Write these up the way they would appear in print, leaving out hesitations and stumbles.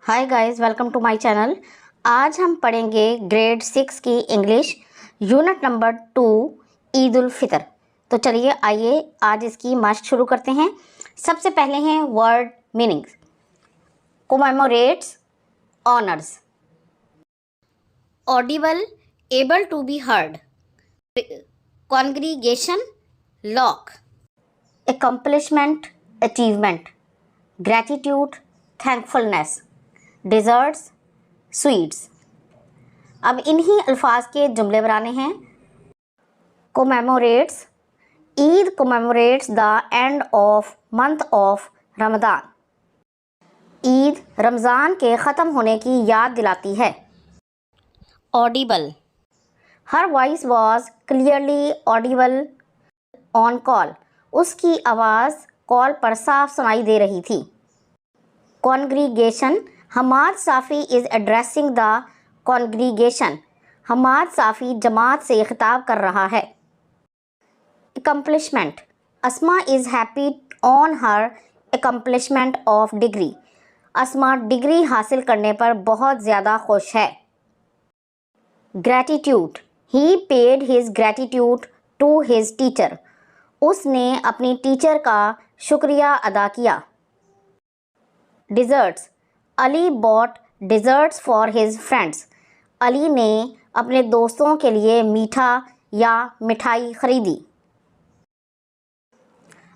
Hi guys, welcome to my channel. आज हम पढ़ेंगे ग्रेड 6 की English unit number 2 Eid ul Fitr. तो चलिए आइए आज इसकी मश्क शुरू करते हैं। सबसे पहले हैं word meanings. Commemorates, honours, audible, able to be heard, congregation, lock, accomplishment, achievement, gratitude, thankfulness, desserts, sweets। अब इन्हीं अल्फाज के जुमले बनाने हैं। commemorates, Eid commemorates the end of month of Ramzan. Eid Ramzan के ख़त्म होने की याद दिलाती है। audible, her voice was clearly audible on call, उसकी आवाज़ कॉल पर साफ सुनाई दे रही थी। Congregation, Hammad Safi is addressing the congregation, Hammad Safi जमात से खिताब कर रहा है। Accomplishment, Asma is happy on her accomplishment of degree, Asma degree हासिल करने पर बहुत ज़्यादा खुश है। Gratitude, he paid his gratitude to his teacher, उसने अपनी टीचर का शुक्रिया अदा किया। Desserts, Ali bought desserts for his friends, Ali ने अपने दोस्तों के लिए मीठा या मिठाई खरीदी।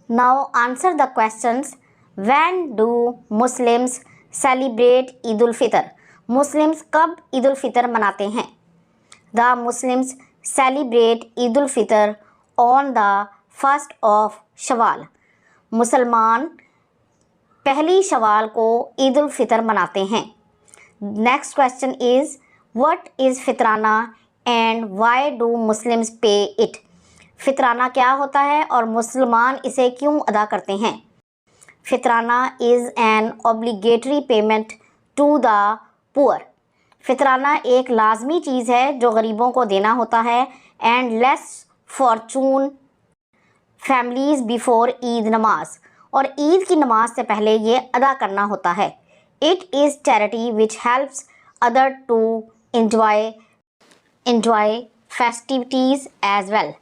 Now answer the questions. When do Muslims celebrate Eid ul Fitr, Muslims कब ईद उल फितर मनाते हैं? The Muslims celebrate Eid ul Fitr on the 1st of Shawwal, मुसलमान पहली शवाल को ईद उल फितर मनाते हैं। Next question is what is फितराना and why do Muslims पे इट, फितराना क्या होता है और मुसलमान इसे क्यों अदा करते हैं? Fitrana is an obligatory payment to the poor, फितराना एक लाजमी चीज़ है जो गरीबों को देना होता है। And less Fortune families before Eid नमाज, और ईद की नमाज से पहले ये अदा करना होता है। It is charity which helps other to enjoy festivities as well,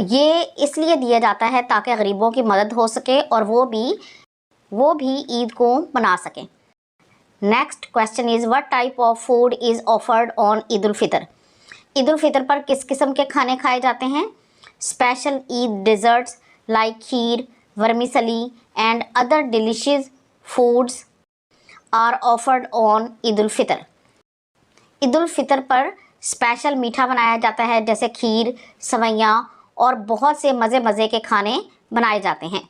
ये इसलिए दिया जाता है ताकि गरीबों की मदद हो सके और वो भी ईद को मना सकें। Next question is what type of food is offered on Eid ul Fitr, Eid ul Fitr पर किस किस्म के खाने खाए जाते हैं? Special Eid desserts like kheer, vermicelli and other delicious foods are offered on Eid ul-Fitr। Eid ul Fitr पर स्पेशल मीठा बनाया जाता है जैसे खीर, सवैयाँ और बहुत से मज़े के खाने बनाए जाते हैं।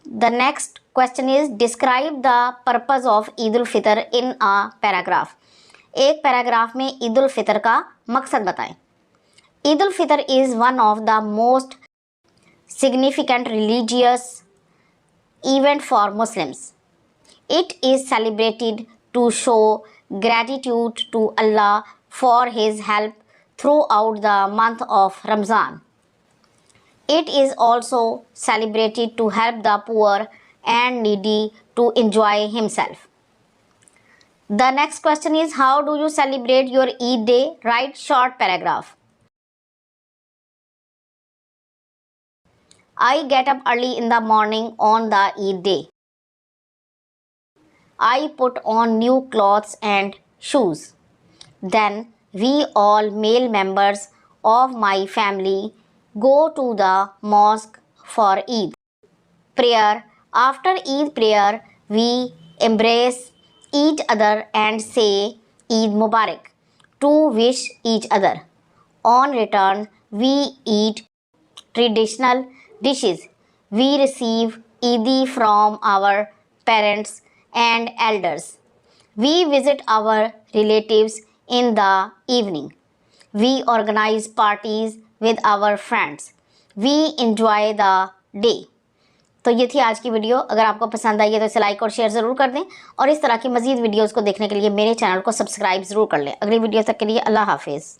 The next question is describe the purpose of Eid ul Fitr in a paragraph, एक पैराग्राफ में ईद उल फितर का मकसद बताएं। Eid al-Fitr is one of the most significant religious event for Muslims. It is celebrated to show gratitude to Allah for His help throughout the month of Ramadan. It is also celebrated to help the poor and needy to enjoy himself. The next question is how do you celebrate your Eid day? Write short paragraph. I get up early in the morning on the Eid day. I put on new clothes and shoes. Then we all male members of my family go to the mosque for Eid prayer. After Eid prayer, we embrace each other and say Eid Mubarak to wish each other. On return, we eat traditional dishes. We receive Eid from our parents and elders. We visit our relatives in the evening. We organize parties with our friends. We enjoy the day. तो ये थी आज की video. अगर आपको पसंद आई है तो इसे लाइक और शेयर ज़रूर कर दें और इस तरह की मज़ीद वीडियोज़ को देखने के लिए मेरे चैनल को सब्सक्राइब ज़रूर कर लें। अगली वीडियो तक के लिए अल्लाह हाफिज़।